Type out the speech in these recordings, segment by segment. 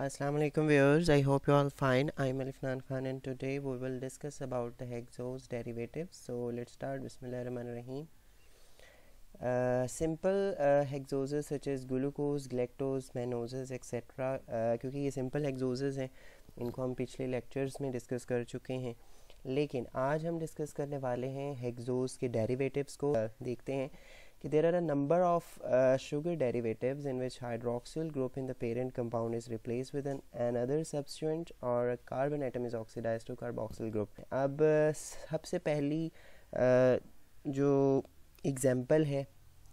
Assalamu alaikum viewers, I hope you all fine. I'm Alifnan Khan and today we will discuss about the hexose derivatives. So let's start. Bismillahirrahmanirrahim. Simple hexoses such as glucose, galactose, mannoses etc. क्योंकि ये simple hexoses हैं, इनको हम पिछले lectures में discuss कर चुके हैं, लेकिन आज हम discuss करने वाले हैं hexose के derivatives को। देखते हैं कि there are a number of sugar derivatives in which hydroxyl group in the parent compound is replaced with another substituent or a carbon atom is oxidized to carboxyl group। अब सबसे पहली जो example है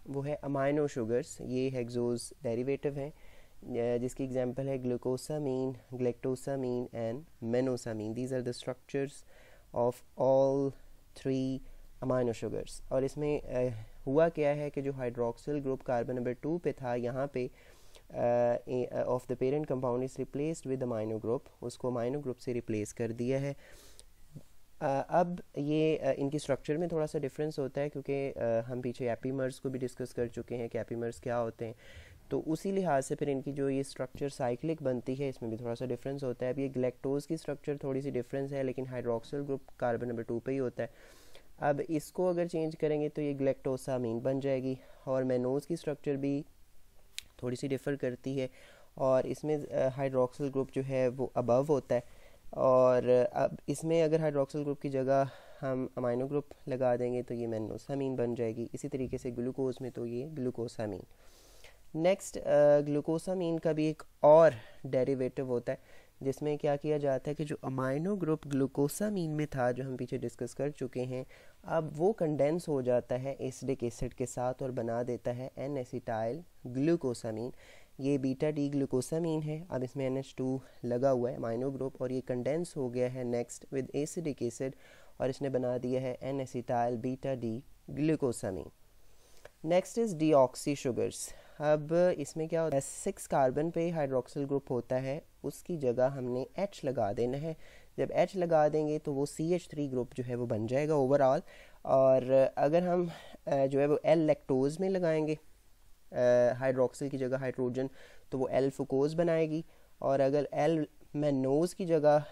वो है अमाइनो शुगर्स। ये hexose derivative हैं जिसकी एग्जाम्पल है glucosamine, galactosamine and mannosamine. These are the structures of all three amino sugars. और इसमें हुआ क्या है कि जो हाइड्रोक्सिल ग्रुप कार्बन नंबर 2 पे था, यहाँ पे of the parent compound is replaced with amino group, उसको अमाइनो ग्रुप से रिप्लेस कर दिया है। अब ये इनकी स्ट्रक्चर में थोड़ा सा डिफरेंस होता है क्योंकि हम पीछे एपीमर्स को भी डिस्कस कर चुके हैं कि एपीमर्स क्या होते हैं, तो उसी लिहाज से फिर इनकी जो ये स्ट्रक्चर साइक्लिक बनती है इसमें भी थोड़ा सा डिफरेंस होता है। अब ये ग्लैक्टोज की स्ट्रक्चर थोड़ी सी डिफरेंस है, लेकिन हाइड्रोक्सिल ग्रुप कार्बन नंबर 2 पे ही होता है। अब इसको अगर चेंज करेंगे तो ये ग्लैक्टोसामीन बन जाएगी। और मेनोज की स्ट्रक्चर भी थोड़ी सी डिफ़र करती है और इसमें हाइड्रोक्सिल ग्रुप जो है वो अबव होता है। और अब इसमें अगर हाइड्रोक्सिल ग्रुप की जगह हम अमाइनो ग्रुप लगा देंगे तो ये मेनोसामीन बन जाएगी। इसी तरीके से ग्लूकोज में तो ये ग्लूकोसामीन। नेक्स्ट ग्लूकोसामीन का भी एक और डेरिवेटिव होता है जिसमें क्या किया जाता है कि जो अमाइनो ग्रुप ग्लूकोसामीन में था, जो हम पीछे डिस्कस कर चुके हैं, अब वो कंडेंस हो जाता है एसिडिक एसिड के साथ और बना देता है एन एसिटाइल ग्लूकोसामीन। ये बीटा डी ग्लूकोसामीन है। अब इसमें NH2 लगा हुआ है अमाइनो ग्रुप और ये कंडेंस हो गया है नेक्स्ट विद एसिडिक एसिड और इसने बना दिया है N acetyl beta D glucosamine. Next is deoxy sugars. अब इसमें क्या होता है, 6 कार्बन पे हाइड्रोक्सिल ग्रुप होता है, उसकी जगह हमने H लगा देना है। जब H लगा देंगे तो वो CH3 ग्रुप जो है वो बन जाएगा ओवरऑल। और अगर हम जो है वो L लैक्टोज में लगाएंगे हाइड्रोक्सिल की जगह हाइड्रोजन, तो वो L फुकोज बनाएगी। और अगर L मैनोज की जगह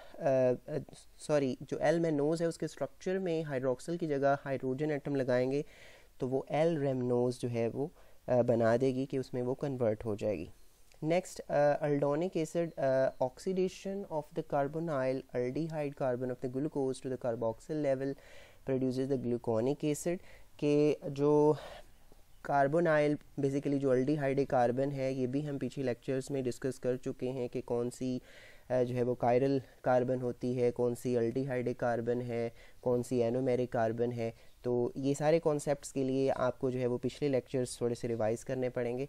जो L मैनोज है उसके स्ट्रक्चर में हाइड्रोक्सिल की जगह हाइड्रोजन एटम लगाएंगे तो वो L रेमनोज जो है वो बना देगी कि उसमें वो कन्वर्ट हो जाएगी। Next aldonic acid, oxidation of the carbonyl aldehyde carbon of the glucose to the carboxyl level produces the gluconic acid. के जो कार्बोनाइल बेसिकली जो अल्डिहाइड कार्बन है, ये भी हम पीछे लेक्चर्स में डिस्कस कर चुके हैं कि कौन सी जो है वो कायरल कार्बन होती है, कौन सी अल्डिहाइड कार्बन है, कौन सी एनोमेरिक कार्बन है। तो ये सारे कॉन्सेप्ट्स के लिए आपको जो है वो पिछले लेक्चर्स थोड़े से रिवाइज़ करने पड़ेंगे।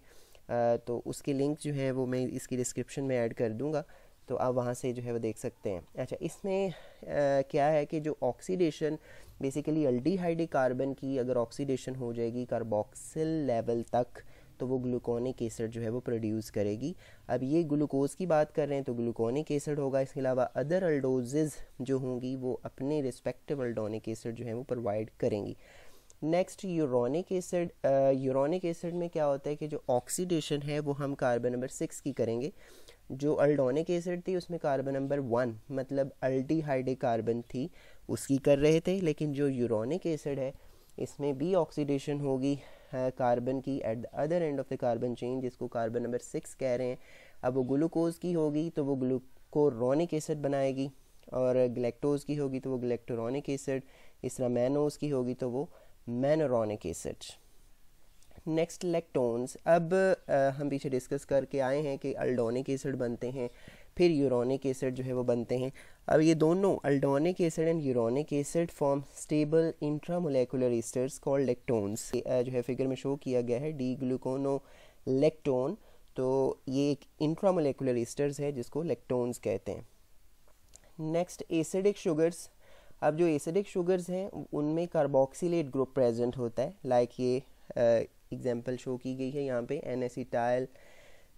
तो उसकी लिंक जो है वो मैं इसकी डिस्क्रिप्शन में ऐड कर दूंगा, तो आप वहाँ से जो है वो देख सकते हैं। अच्छा, इसमें क्या है कि जो ऑक्सीडेशन बेसिकली अल्डिहाइड कार्बन की अगर ऑक्सीडेशन हो जाएगी कार्बोक्सिल लेवल तक तो वो ग्लूकोनिक एसिड जो है वो प्रोड्यूस करेगी। अब ये ग्लूकोज की बात कर रहे हैं तो ग्लूकोनिक एसिड होगा। इसके अलावा अदर अल्डोजेज जो होंगी वो अपने रिस्पेक्टिव अल्डोनिक एसिड जो है वो प्रोवाइड करेंगी। Next uronic acid. Uronic acid में क्या होता है कि जो ऑक्सीडेशन है वो हम कार्बन नंबर 6 की करेंगे। जो अल्डोनिक एसिड थी उसमें कार्बन नंबर 1 मतलब अल्डिहाइड कार्बन थी उसकी कर रहे थे, लेकिन जो यूरोनिक एसिड है इसमें भी ऑक्सीडेशन होगी कार्बन की at the other end of the carbon chain, जिसको कार्बन नंबर 6 कह रहे हैं। अब वो ग्लूकोज की होगी तो वो ग्लूकोरोनिक एसिड बनाएगी, और ग्लैक्टोज की होगी तो वो ग्लैक्टोरोनिक एसिड, इस तरह मैनोज की होगी तो वो मैनोरोनिक एसिड। नेक्स्ट लैक्टोन्स। अब हम पीछे डिस्कस करके आए हैं कि अल्डोनिक एसिड बनते हैं, फिर यूरोनिक एसिड जो है वो बनते हैं। अब ये दोनों aldonic acid and uronic acid form stable intramolecular esters called lactones. जो है फिगर में शो किया गया है डी ग्लूकोनोलैक्टोन, तो ये एक इंट्रामोलेकुलर ईस्टर्स है जिसको लैक्टोन्स कहते हैं। Next acidic sugars. अब जो एसिडिक शुगर्स हैं उनमें कार्बोक्सिलेट ग्रुप प्रेजेंट होता है, लाइक ये एग्जाम्पल शो की गई है यहाँ पे एन एसिटाइल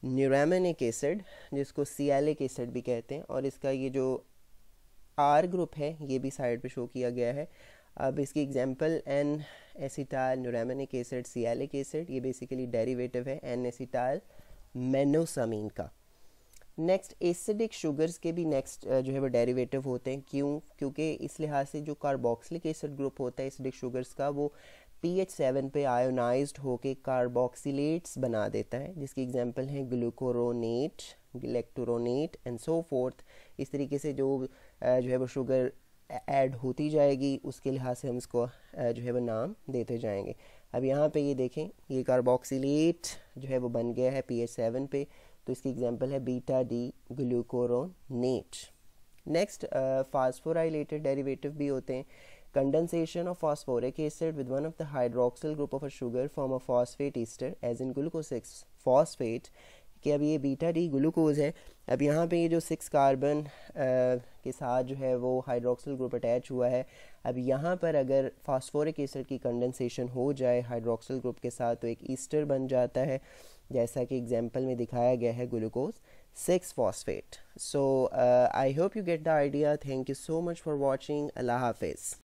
न्यूरामिनिक एसिड जिसको सियालिक एसिड भी कहते हैं, और इसका ये जो आर ग्रुप है ये भी साइड पे शो किया गया है। अब इसकी example N acetyl neuraminic acid sialic acid, ये बेसिकली डेरिवेटिव है एन एसिटाइल मेनोसामीन का। नेक्स्ट एसिडिक शुगर्स के भी नेक्स्ट जो है वो डेरिवेटिव होते हैं। क्यों? क्योंकि इस लिहाज से जो कार्बोक्सिलिक एसिड ग्रुप होता है एसिडिक शुगर्स का, वो pH 7 पे आयोनाइज्ड होके कार्बोक्सिलेट्स बना देता है, जिसकी एग्जांपल है ग्लूकोरोनेट, ग्लैक्टोरोनेट एंड सो फोर्थ। इस तरीके से जो है वो शुगर ऐड होती जाएगी, उसके लिहाज से हम इसको जो है वो नाम देते जाएंगे। अब यहाँ पे ये देखें, ये कार्बोक्सिलेट जो है वो बन गया है pH 7 पे, तो इसकी एग्जांपल है beta D glucuronate. Next phosphorylated derivative भी होते हैं। Condensation of phosphoric acid with one of the hydroxyl group of a sugar form a phosphate ester as in glucose 6 phosphate, कि अब ये बीटा डी ग्लूकोज है। अब यहाँ पे ये जो 6 कार्बन के साथ जो है वो हाइड्रोक्सिल ग्रुप अटैच हुआ है, अब यहाँ पर अगर फास्फोरिक एसिड की कंडेंसेशन हो जाए हाइड्रोक्सिल ग्रुप के साथ तो एक ईस्टर बन जाता है, जैसा कि एग्जांपल में दिखाया गया है glucose 6 phosphate. So I hope you get the idea. Thank you so much for watching. अल्लाह हाफिज़।